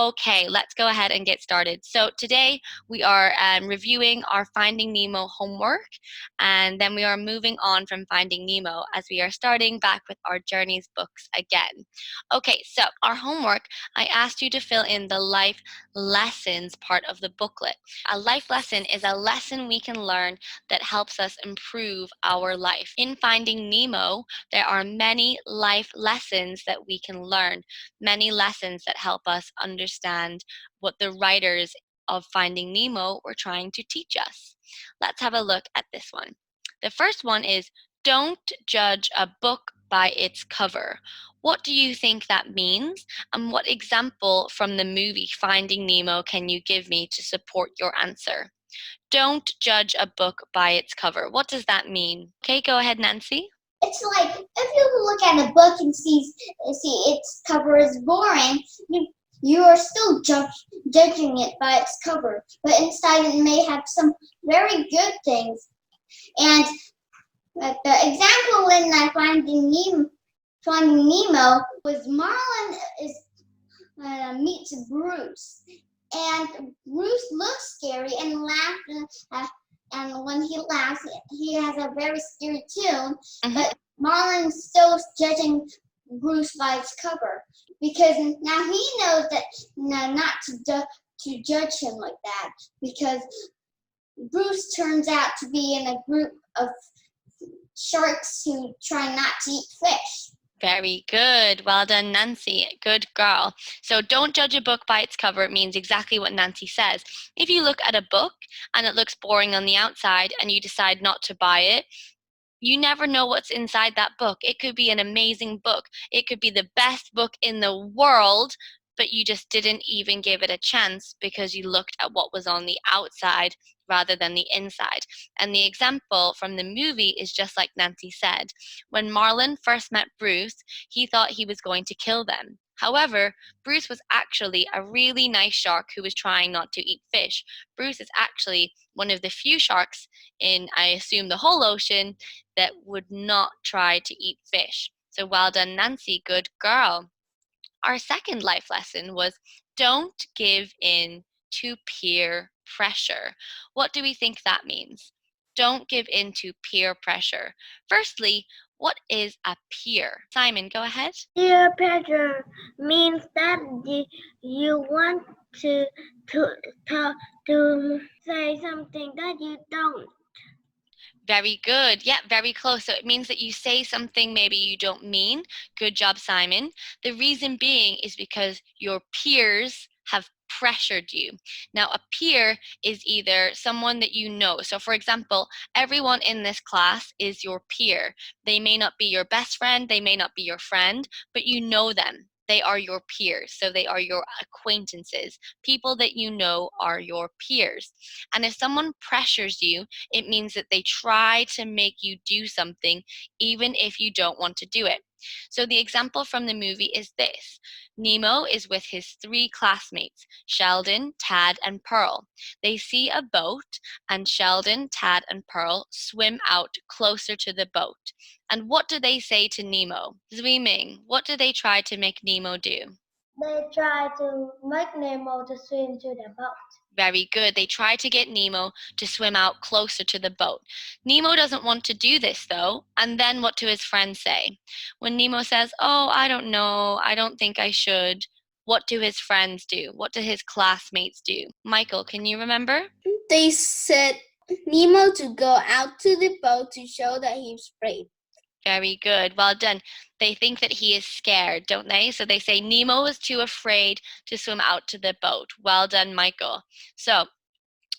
Okay, let's go ahead and get started. So today we are reviewing our Finding Nemo homework, and then we are moving on from Finding Nemo as we are starting back with our Journeys books again. Okay, so our homework, I asked you to fill in the life lessons part of the booklet. A life lesson is a lesson we can learn that helps us improve our life. In Finding Nemo, there are many life lessons that we can learn, many lessons that help us understand what the writers of Finding Nemo were trying to teach us. Let's have a look at this one. The first one is, don't judge a book by its cover. What do you think that means? And what example from the movie Finding Nemo can you give me to support your answer? Don't judge a book by its cover. What does that mean? Okay, go ahead, Nancy. It's like if you look at a book and see its cover is boring, you are still judging it by its cover, but inside it may have some very good things. And the example in Finding Nemo was Marlin meets Bruce, and Bruce looks scary and laughs. And when he laughs, he has a very scary tune. But Marlin's still judging Bruce by its cover because now he knows that not to judge him like that, because Bruce turns out to be in a group of sharks who try not to eat fish. Very good. Well done, Nancy. Good girl. So don't judge a book by its cover. It means exactly what Nancy says. If you look at a book and it looks boring on the outside and you decide not to buy it, you never know what's inside that book. It could be an amazing book. It could be the best book in the world, but you just didn't even give it a chance because you looked at what was on the outside rather than the inside. And the example from the movie is just like Nancy said. When Marlin first met Bruce, he thought he was going to kill them. However, Bruce was actually a really nice shark who was trying not to eat fish. Bruce is actually one of the few sharks in, I assume, the whole ocean that would not try to eat fish. So well done, Nancy. Good girl. Our second life lesson was, don't give in to peer pressure. What do we think that means? Don't give in to peer pressure. Firstly, what is a peer? Simon, go ahead. Peer pressure means that you want to, to, to say something that you don't. Very good. Yeah, very close. So it means that you say something maybe you don't mean. Good job, Simon. The reason being is because your peers have pressured you. Now, a peer is either someone that you know. So, for example, everyone in this class is your peer. They may not be your best friend, they may not be your friend, but you know them. They are your peers. So they are your acquaintances. People that you know are your peers. And if someone pressures you, it means that they try to make you do something even if you don't want to do it. So the example from the movie is this. Nemo is with his three classmates, Sheldon, Tad, and Pearl. They see a boat, and Sheldon, Tad, and Pearl swim out closer to the boat. And what do they say to Nemo? Swimming. What do they try to make Nemo do? They try to make Nemo to swim to the boat. Very good. They try to get Nemo to swim out closer to the boat. Nemo doesn't want to do this, though. And then what do his friends say? When Nemo says, "Oh, I don't know. I don't think I should," what do his friends do? What do his classmates do? Michael, can you remember? They said Nemo to go out to the boat to show that he's brave. Very good. Well done. They think that he is scared, don't they? So they say Nemo is too afraid to swim out to the boat. Well done, Michael. So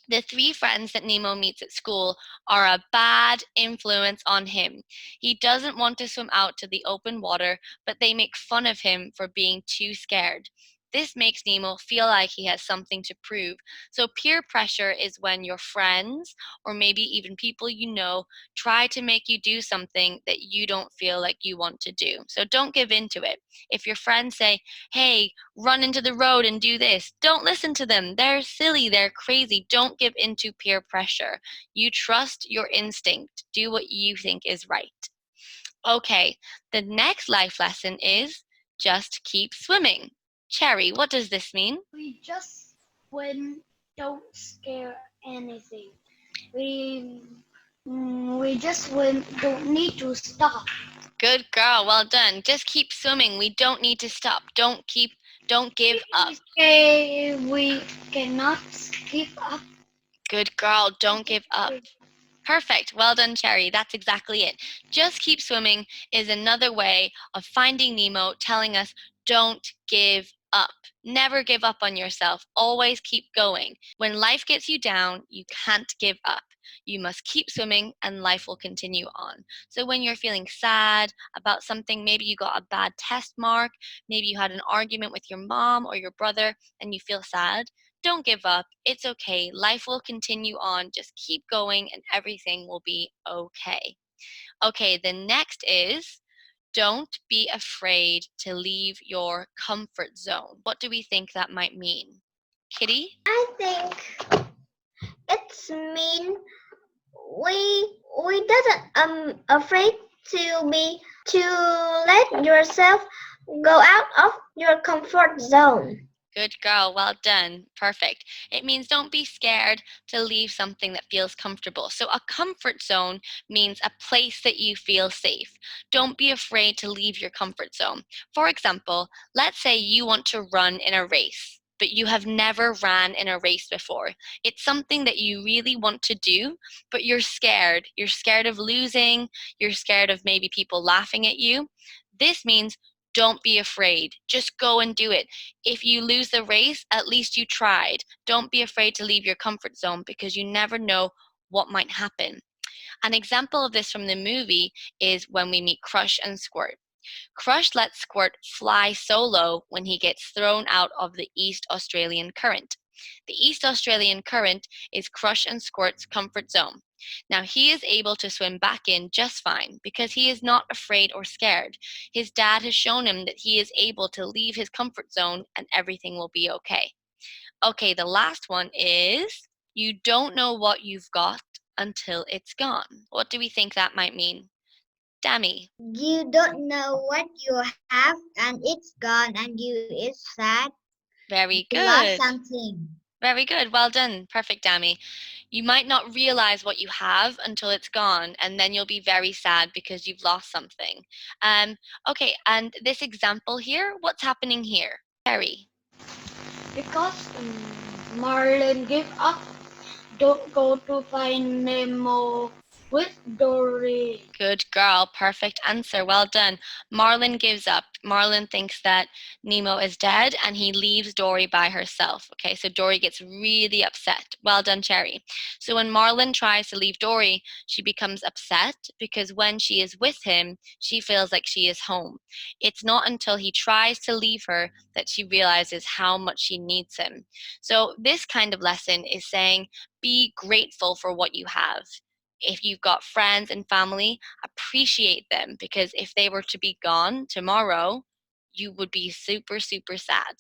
the three friends that Nemo meets at school are a bad influence on him. He doesn't want to swim out to the open water, but they make fun of him for being too scared. This makes Nemo feel like he has something to prove. So peer pressure is when your friends, or maybe even people you know, try to make you do something that you don't feel like you want to do. So don't give in to it. If your friends say, "Hey, run into the road and do this," don't listen to them. They're silly, they're crazy. Don't give in to peer pressure. You trust your instinct. Do what you think is right. Okay, the next life lesson is, just keep swimming. Cherry, what does this mean? We just win, don't scare anything. We we just win, don't need to stop. Good girl, well done. Just keep swimming. We don't need to stop. Don't give up. We cannot give up. Good girl, don't give up. Perfect. Well done, Cherry. That's exactly it. Just keep swimming is another way of finding Nemo, telling us don't give up. Never give up on yourself. Always keep going. When life gets you down, you can't give up. You must keep swimming and life will continue on. So when you're feeling sad about something, maybe you got a bad test mark, maybe you had an argument with your mom or your brother and you feel sad, don't give up. It's okay. Life will continue on. Just keep going and everything will be okay. Okay, the next is don't be afraid to leave your comfort zone. What do we think that might mean? Kitty? I think it's mean we doesn't afraid to let yourself go out of your comfort zone. Good girl, well done. Perfect. It means don't be scared to leave something that feels comfortable. So, a comfort zone means a place that you feel safe. Don't be afraid to leave your comfort zone. For example, let's say you want to run in a race, but you have never ran in a race before. It's something that you really want to do, but you're scared. You're scared of losing, you're scared of maybe people laughing at you. This means don't be afraid. Just go and do it. If you lose the race, at least you tried. Don't be afraid to leave your comfort zone because you never know what might happen. An example of this from the movie is when we meet Crush and Squirt. Crush lets Squirt fly solo when he gets thrown out of the East Australian Current. The East Australian Current is Crush and Squirt's comfort zone. Now he is able to swim back in just fine because he is not afraid or scared. His dad has shown him that he is able to leave his comfort zone and everything will be okay. Okay, the last one is you don't know what you've got until it's gone. What do we think that might mean? Dammy. You don't know what you have and it's gone and you is sad. Very You lost good. something. Very good. Well done. Perfect, Dammy. You might not realize what you have until it's gone, and then you'll be very sad because you've lost something. Okay, and this example here, what's happening here? Terry. Because Marlin gave up. Don't go to find Nemo with Dory. Good girl. Perfect answer. Well done. Marlin gives up. Marlin thinks that Nemo is dead and he leaves Dory by herself. Okay, so Dory gets really upset. Well done, Cherry. So when Marlin tries to leave Dory, she becomes upset because when she is with him, she feels like she is home. It's not until he tries to leave her that she realizes how much she needs him. So this kind of lesson is saying be grateful for what you have. If you've got friends and family, appreciate them because if they were to be gone tomorrow, you would be super, super sad.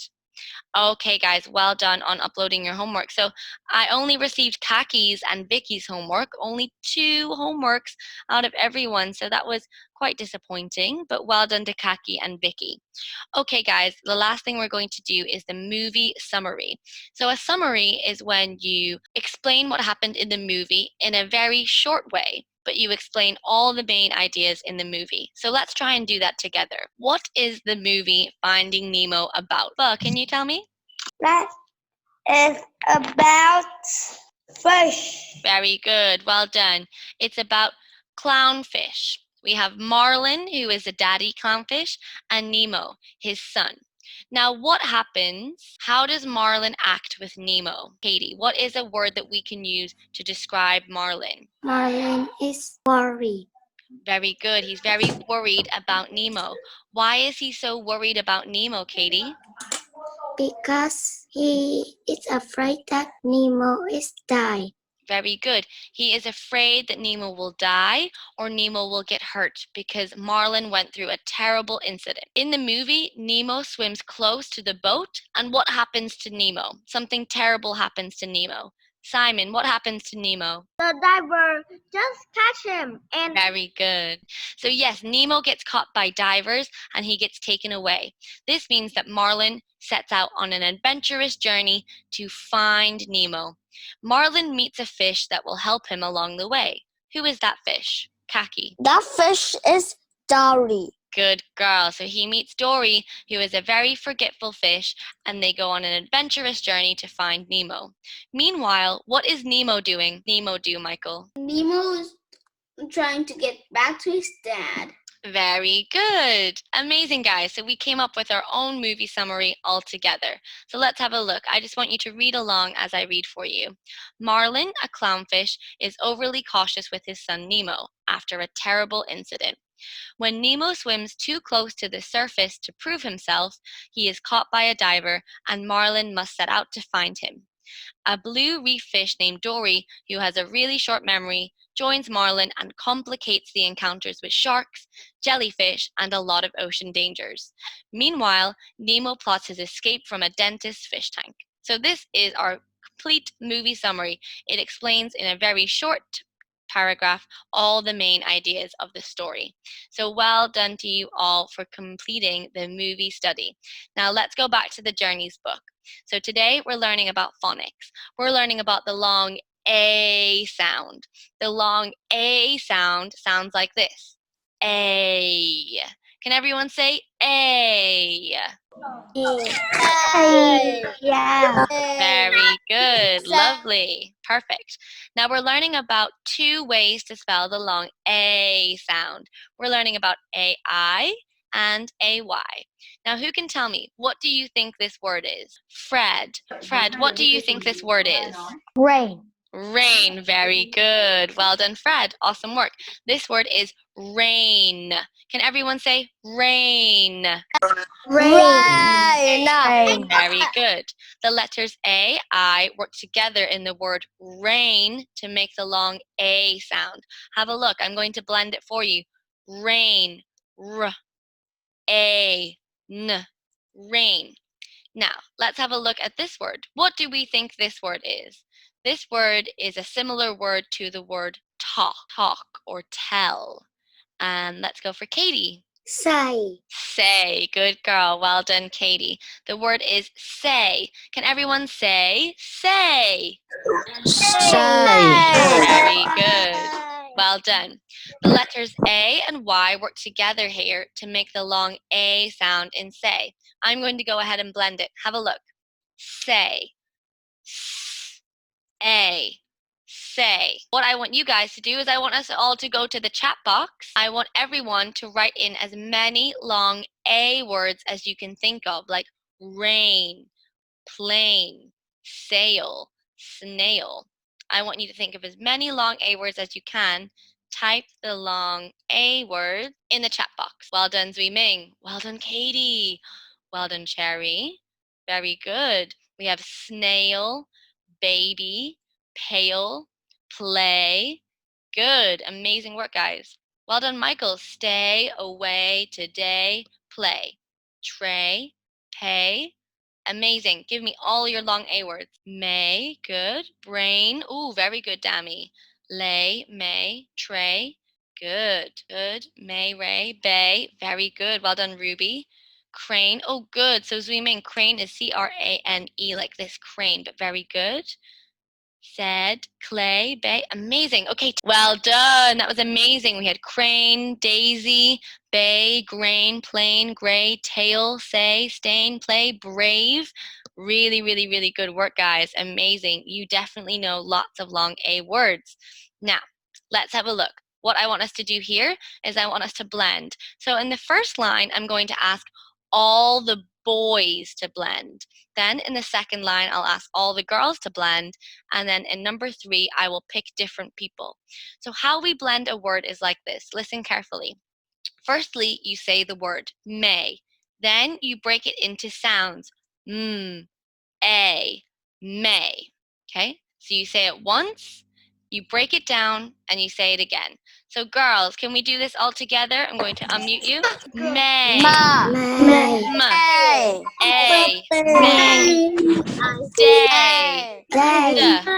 Okay, guys, well done on uploading your homework. So I only received Kaki's and Vicky's homework, only 2 homeworks out of everyone. So that was quite disappointing, but well done to Kaki and Vicky. Okay, guys, the last thing we're going to do is the movie summary. So a summary is when you explain what happened in the movie in a very short way, but you explain all the main ideas in the movie. So let's try and do that together. What is the movie Finding Nemo about? Can you tell me? That is about fish. Very good. Well done. It's about clownfish. We have Marlin, who is a daddy clownfish, and Nemo, his son. Now, what happens? How does Marlin act with Nemo? Katie, what is a word that we can use to describe Marlin? Marlin is worried. Very good. He's very worried about Nemo. Why is he so worried about Nemo, Katie? Because he is afraid that Nemo is die. Very good. He is afraid that Nemo will die or Nemo will get hurt because Marlin went through a terrible incident. In the movie, Nemo swims close to the boat, and what happens to Nemo? Something terrible happens to Nemo. Simon, what happens to Nemo? The diver just catch him and Very good. So yes, Nemo gets caught by divers and he gets taken away. This means that Marlin sets out on an adventurous journey to find Nemo. Marlin meets a fish that will help him along the way. Who is that fish? Kaki. That fish is Dory. Good girl. So he meets Dory, who is a very forgetful fish, and they go on an adventurous journey to find Nemo. Meanwhile, what is Nemo doing? Nemo do, Michael? Nemo is trying to get back to his dad. Very good. Amazing, guys. So we came up with our own movie summary all together. So let's have a look. I just want you to read along as I read for you. Marlin, a clownfish, is overly cautious with his son Nemo after a terrible incident. When Nemo swims too close to the surface to prove himself, he is caught by a diver and Marlin must set out to find him. A blue reef fish named Dory, who has a really short memory, joins Marlin and complicates the encounters with sharks, jellyfish, and a lot of ocean dangers. Meanwhile, Nemo plots his escape from a dentist's fish tank. So this is our complete movie summary. It explains in a very short paragraph all the main ideas of the story. So well done to you all for completing the movie study. Now let's go back to the Journeys book. So today we're learning about phonics. We're learning about the long A sound. The long A sound sounds like this. A. Can everyone say A? yeah. Very good. Lovely. Perfect. Now we're learning about two ways to spell the long A sound. We're learning about AI and AY. Now who can tell me, what do you think this word is? Fred. Fred, what do you think this word is? Rain. Rain. Very good. Well done, Fred. Awesome work. This word is rain. Can everyone say rain? Rain. Very good. The letters A, I work together in the word rain to make the long A sound. Have a look. I'm going to blend it for you. Rain. R. A. N. Rain. Now, let's have a look at this word. What do we think this word is? This word is a similar word to the word talk or tell. And let's go for Katie. Say. Say. Good girl. Well done, Katie. The word is say. Can everyone say say? Very good. Well done. The letters A and Y work together here to make the long A sound in say. I'm going to go ahead and blend it. Have a look. Say. A. Say. What I want you guys to do is I want us all to go to the chat box. I want everyone to write in as many long A words as you can think of, like rain, plane, sail, snail. I want you to think of as many long A words as you can. Type the long A word in the chat box. Well done, Zui Ming. Well done, Katie. Well done, Cherry. Very good. We have snail, baby, pail, play. Good. Amazing work, guys. Well done, Michael. Stay away today. Play. Tray, pay. Amazing. Give me all your long A words. May, good. Brain, ooh, very good, Dammy. Lay, may, tray, good, good. May, ray, bay, very good. Well done, Ruby. Crane, oh, good. So zoom in. Crane is C-R-A-N-E, like this crane, but very good. Said, clay, bay, amazing. Okay, well done. That was amazing. We had crane, daisy, bay, grain, plane, gray, tail, say, stain, play, brave. Really, really, really good work, guys. Amazing. You definitely know lots of long A words. Now, let's have a look. What I want us to do here is I want us to blend. So in the first line, I'm going to ask all the boys to blend. Then in the second line, I'll ask all the girls to blend. And then in number 3, I will pick different people. So how we blend a word is like this. Listen carefully. Firstly, you say the word may. Then you break it into sounds. A, may. Okay? So you say it once, You break it down and you say it again. So girls, can we do this all together? I'm going to unmute you. May. May. M. A. A. May. Day. Day. D.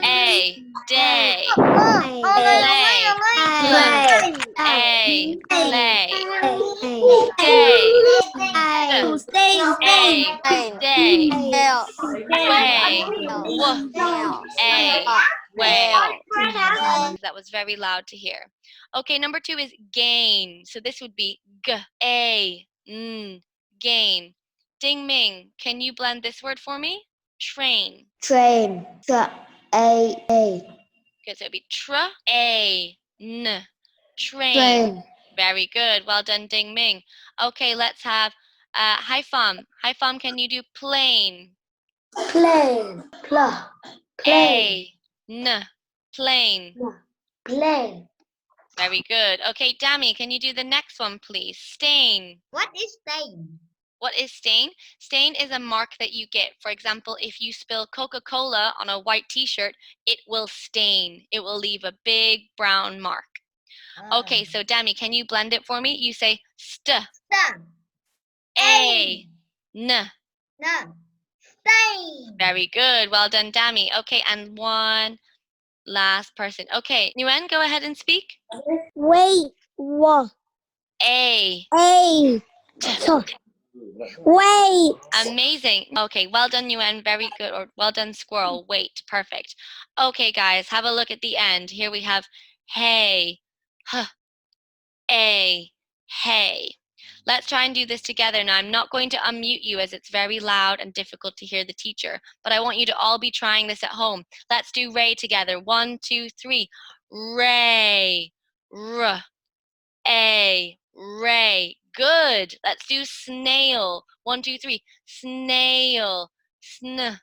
A. Day. Play. A. Play. Day. S. A. Day. Way. W. A. Whale. That was very loud to hear. Okay, number 2 is gain. So this would be G. A. N. Gain. Ding Ming, can you blend this word for me? Train. Train. A. Good, so it would be N. Train. Train. Very good. Well done, Ding Ming. Okay, let's have Hai Fam. Hai Fam, can you do plane? Plane. A. N. Plane. Plane. Very good. Okay, Dami, can you do the next one, please? Stain. What is stain? What is stain? Stain is a mark that you get. For example, if you spill Coca-Cola on a white t-shirt, it will stain. It will leave a big brown mark. Okay, so Dami, can you blend it for me? You say st. A. N. Stain. Very good. Well done, Dami. Okay, and one last person. Okay, Nguyen, go ahead and speak. Wait. A. So, wait. Amazing. Okay, well done, Nguyen. Very good. Or well done, Squirrel. Wait, perfect. Okay, guys, have a look at the end. Here we have hey, huh, a, hey. Let's try and do this together. Now, I'm not going to unmute you as it's very loud and difficult to hear the teacher, but I want you to all be trying this at home. Let's do Ray together. 1, 2, 3. Ray, r, a, ray. Good. Let's do snail. 1, 2, 3. Snail, sn,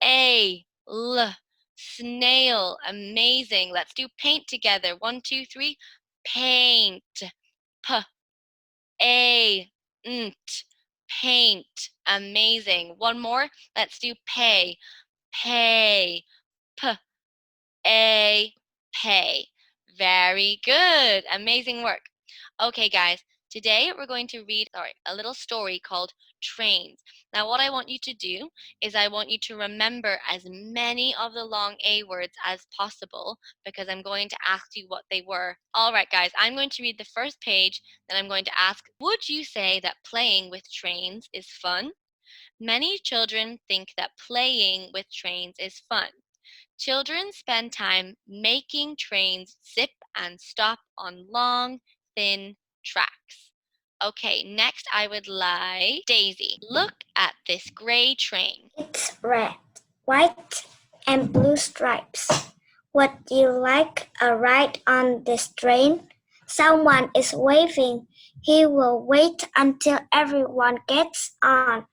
a, l, snail. Amazing. Let's do paint together. 1, 2, 3. Paint, p, a, nt, paint. Amazing. One more. Let's do pay. Pay. P, a, pay. Very good. Amazing work. Okay, guys. Today we're going to read a little story called Trains. Now, what I want you to do is I want you to remember as many of the long A words as possible because I'm going to ask you what they were. All right, guys, I'm going to read the first page, then I'm going to ask, would you say that playing with trains is fun? Many children think that playing with trains is fun. Children spend time making trains zip and stop on long, thin tracks. Okay, next I would like Daisy. Look at this gray train. It's red, white, and blue stripes. Would you like a ride on this train? Someone is waving. He will wait until everyone gets on.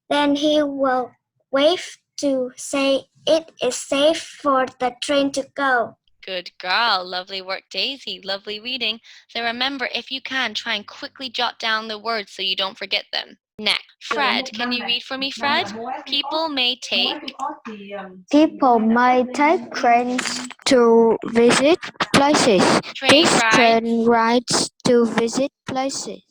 Then he will wave to say it is safe for the train to go. Good girl. Lovely work, Daisy. Lovely reading. So remember, if you can, try and quickly jot down the words so you don't forget them. Next, Fred. Can you read for me, Fred? People may take trains to visit places. train rides. Rides to visit places.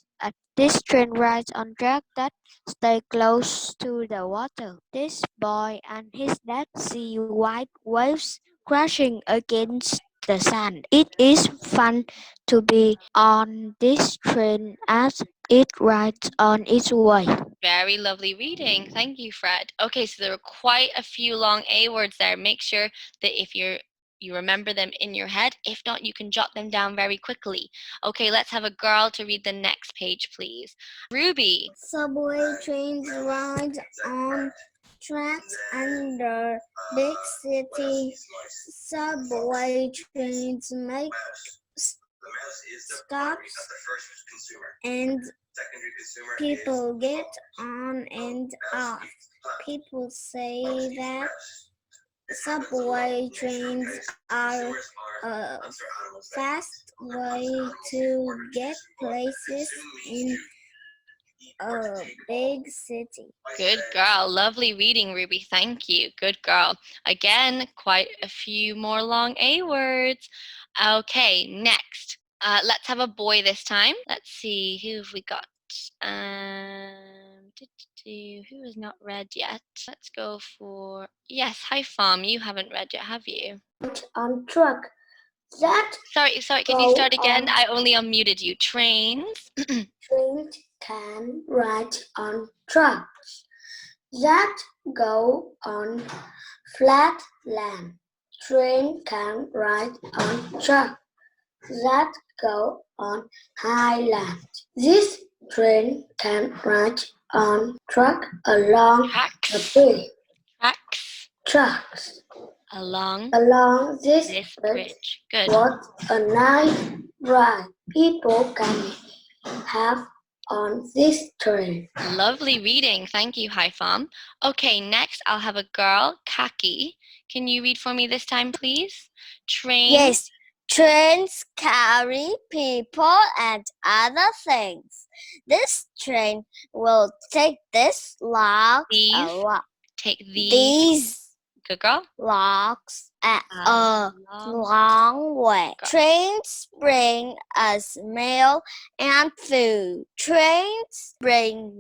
This train rides on tracks that stay close to the water. This boy and his dad see white waves crashing against the sand. It is fun to be on this train as it rides on its way. Very lovely reading. Thank you, Fred. Okay, so there are quite a few long A words there. Make sure that if you remember them in your head. If not, you can jot them down very quickly. Okay, let's have a girl to read the next page, please. Ruby. Subway trains ride on tracks under big city. Subway trains make stops and people get on and off. People say that subway trains are a fast way to get places in A big city. Good girl. Lovely reading, Ruby. Thank you. Good girl. Again, quite a few more long A words. Okay, next. Let's have a boy this time. Let's see, who have we got? Who has not read yet? Let's go for, yes, hi Farm. You haven't read yet, have you? On truck. That Sorry, can you go start again? on I only unmuted you. Trains. trains can ride on trucks. That go on flat land. Train can ride on truck that go on high land. This train can ride on truck along the Tracks. bridge. Tracks. Trucks Along along this this bridge. bridge. Good. What a nice ride people can have on this train. Lovely reading. Thank you, Hi Farm. Okay, next I'll have a girl, Kaki. Can you read for me this time, please? Train. Yes, trains carry people and other things. This train will take this logs These. a Take these. these Good girl. logs a long long way. Go. Trains bring us mail and food. Trains bring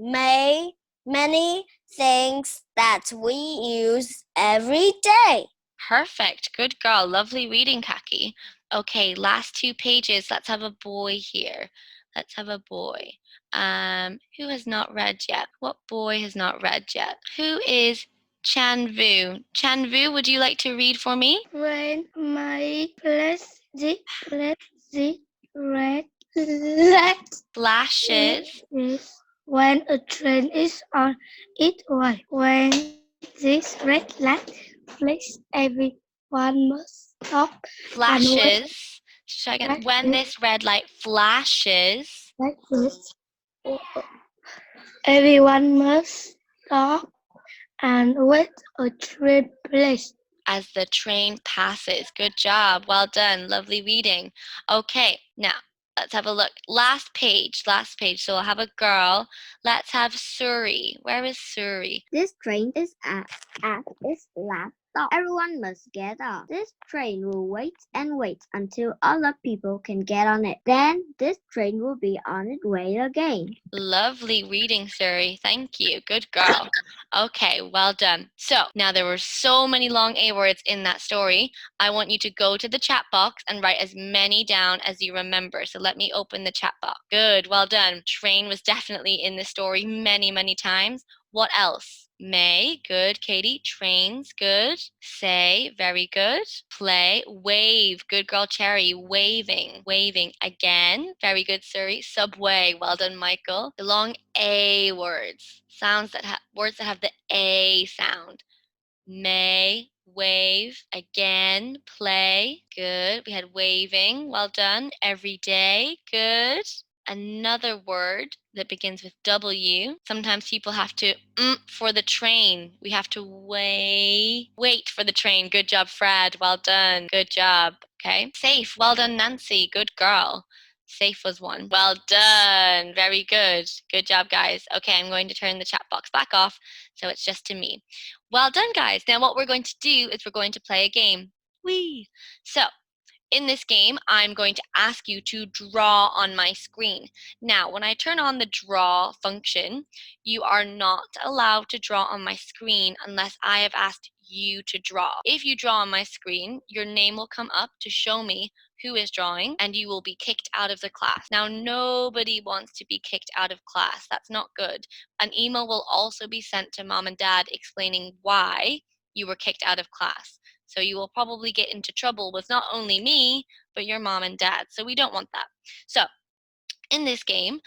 many things that we use every day. Perfect. Good girl. Lovely reading, Kaki. Okay, last two pages. Let's have a boy here. Let's have a boy. Who has not read yet? What boy has not read yet? Who is Chanvu? Chanvu, would you like to read for me? When my red light Flashes is when a train is on its way. When this red light flashes, everyone must stop and wait. flashes. Should I get when this red light flashes Flashes. Everyone must stop and wait a train place. as the train passes. Good job. Well done. Lovely reading. Okay, now let's have a look. Last page. Last page. So I'll have a girl. Let's have Suri. Where is Suri? This train is at its last stop. Everyone must get off. This train will wait and wait until other people can get on it. Then this train will be on its way again. Lovely reading, Suri. Thank you. Good girl. Okay, well done. So now there were so many long A words in that story. I want you to go to the chat box and write as many down as you remember. So let me open the chat box. Good, well done. Train was definitely in the story many, many times. What else? May, good. Katie, trains, good. Say, very good. Play, wave, good girl Cherry, waving, waving again. Very good, Suri. Subway, well done, Michael. The long A words, sounds that have words that have the A sound. May, wave, again, play, good. We had waving, well done. Every day, good. Another word that begins with W. Sometimes people have to for the train. We have to wait for the train. Good job, Fred. Well done. Good job. Okay. Safe. Well done, Nancy. Good girl. Safe was one. Well done. Very good. Good job, guys. Okay, I'm going to turn the chat box back off so it's just to me. Well done, guys. Now what we're going to do is we're going to play a game. Whee! So in this game, I'm going to ask you to draw on my screen. Now, when I turn on the draw function, you are not allowed to draw on my screen unless I have asked you to draw. If you draw on my screen, your name will come up to show me who is drawing and you will be kicked out of the class. Now, nobody wants to be kicked out of class. That's not good. An email will also be sent to mom and dad explaining why you were kicked out of class. So you will probably get into trouble with not only me, but your mom and dad. So we don't want that. So in this game,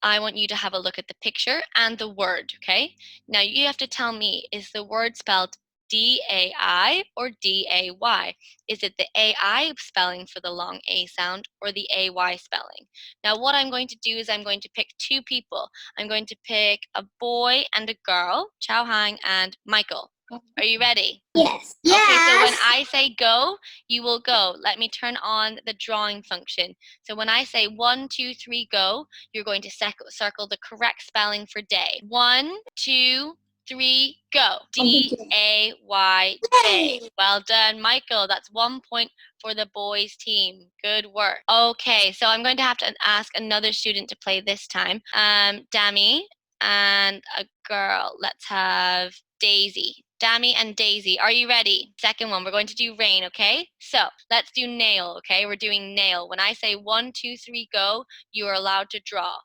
I want you to have a look at the picture and the word, okay? Now you have to tell me, is the word spelled D-A-I or D-A-Y? Is it the A-I spelling for the long A sound or the A-Y spelling? Now what I'm going to do is I'm going to pick two people. I'm going to pick a boy and a girl, Chao Hang and Michael. Are you ready? Yes. Okay, so when Yes. I say go, you will go. Let me turn on the drawing function. So when I say 1, 2, 3, go, you're going to circle the correct spelling for day. 1, 2, 3, go. D-A-Y-J. Well done, Michael. That's 1 point for the boys team. Good work. Okay, so I'm going to have to ask another student to play this time. Dami and a girl. Let's have Daisy. Dami and Daisy, are you ready? Second one, we're going to do rain, okay? So let's do nail, okay? We're doing nail. When I say 1, 2, 3, go, you are allowed to draw.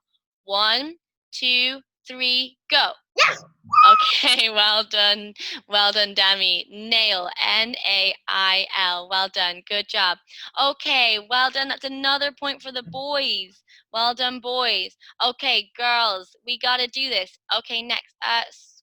1, 2, 3, go. Yes. Okay, well done. Well done, Dami. Nail, N-A-I-L. Well done. Good job. Okay, well done. That's another point for the boys. Well done, boys. Okay, girls, we got to do this. Okay, next.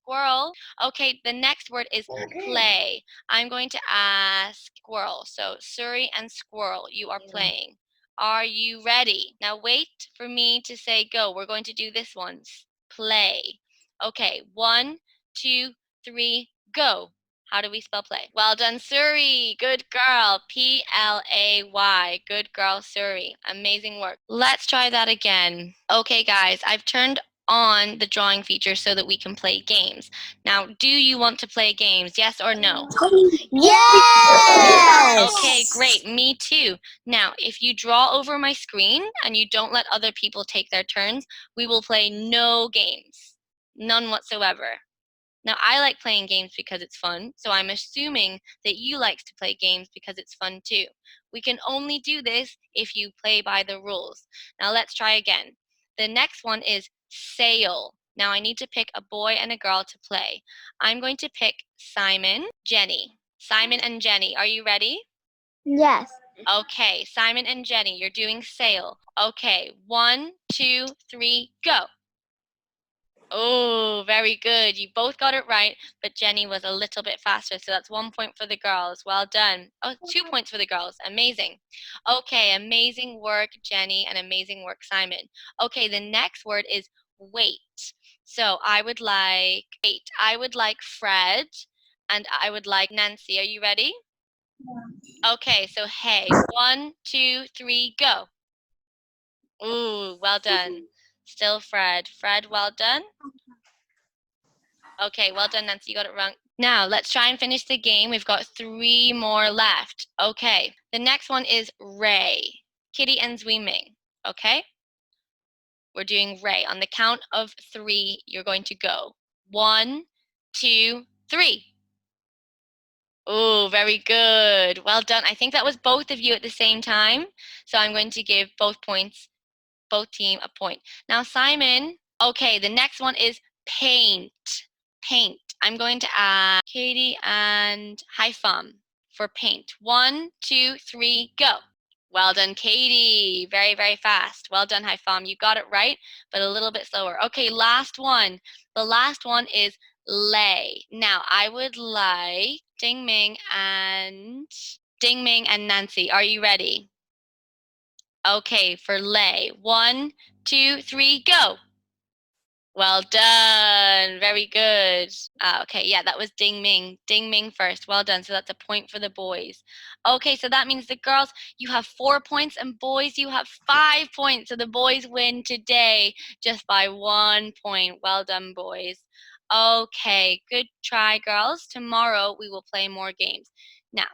Squirrel. Okay, the next word is play. I'm going to ask squirrel. So, Suri and squirrel, you are playing. Are you ready? Now, wait for me to say go. We're going to do this once. Play. Okay, 1, 2, 3, go. How do we spell play? Well done, Suri. Good girl. P-L-A-Y. Good girl, Suri. Amazing work. Let's try that again. Okay, guys, I've turned on the drawing feature so that we can play games. Now, do you want to play games? Yes or no? Okay, Yes. great. Me too. Now, if you draw over my screen and you don't let other people take their turns, we will play no games. None whatsoever. Now, I like playing games because it's fun, so I'm assuming that you like to play games because it's fun too. We can only do this if you play by the rules. Now, let's try again. The next one is sail. Now, I need to pick a boy and a girl to play. I'm going to pick Simon, Jenny. Simon and Jenny, are you ready? Yes. Okay, Simon and Jenny, you're doing sail. Okay, 1, 2, 3, go. Oh, very good. You both got it right, but Jenny was a little bit faster, so that's 1 point for the girls. Well done. Oh, 2 points for the girls. Amazing. Okay, amazing work, Jenny, and amazing work, Simon. Okay, the next word is wait. So I would like Fred, and I would like Nancy. Are you ready? Okay, so hey, 1, 2, 3, go. Ooh, well done. Still Fred. Fred, well done. Okay, well done, Nancy. You got it wrong. Now, let's try and finish the game. We've got 3 more left. Okay, the next one is Ray. Kitty and Zweeming. Okay? We're doing Ray. On the count of 3, you're going to go. 1, 2, 3. Oh, very good. Well done. I think that was both of you at the same time. So I'm going to give both team a point. Now, Simon, okay, the next one is paint. Paint. I'm going to add Katie and Haifam for paint. 1, 2, 3, go. Well done, Katie. Very, very fast. Well done, Haifam. You got it right, but a little bit slower. Okay, last one. The last one is lay. Now, I would like Ding Ming and Nancy. Are you ready? Okay, for lay. 1, 2, 3, go. Well done. Very good. Okay, yeah, that was Ding Ming. Ding Ming first. Well done. So that's a point for the boys. Okay, so that means the girls, you have 4 points, and boys, you have 5 points. So the boys win today just by 1 point. Well done, boys. Okay, good try, girls. Tomorrow we will play more games. Now,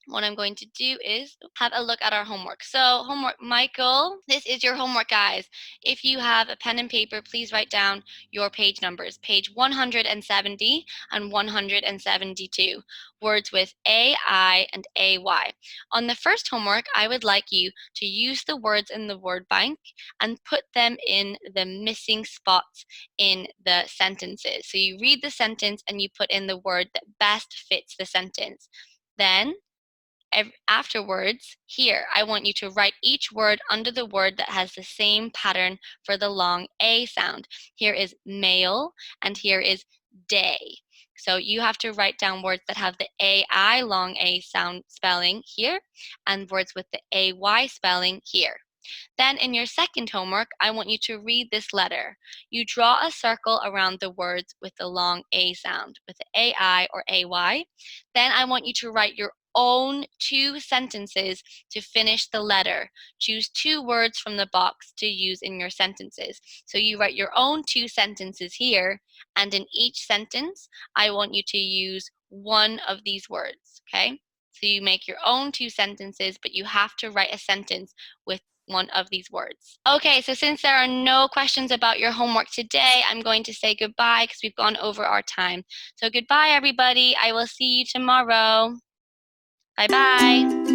what I'm going to do is have a look at our homework. So homework, Michael, this is your homework, guys. If you have a pen and paper, please write down your page numbers, page 170 and 172, words with A, I, and AY. On the first homework, I would like you to use the words in the word bank and put them in the missing spots in the sentences. So you read the sentence and you put in the word that best fits the sentence. Then afterwards, here, I want you to write each word under the word that has the same pattern for the long A sound. Here is male, and here is day. So you have to write down words that have the AI long A sound spelling here, and words with the AY spelling here. Then in your second homework, I want you to read this letter. You draw a circle around the words with the long A sound, with the AI or AY. Then I want you to write your own 2 sentences to finish the letter. Choose 2 words from the box to use in your sentences. So you write your own 2 sentences here, and in each sentence, I want you to use one of these words, okay? So you make your own 2 sentences, but you have to write a sentence with one of these words. Okay, so since there are no questions about your homework today, I'm going to say goodbye because we've gone over our time. So goodbye, everybody. I will see you tomorrow. Bye-bye.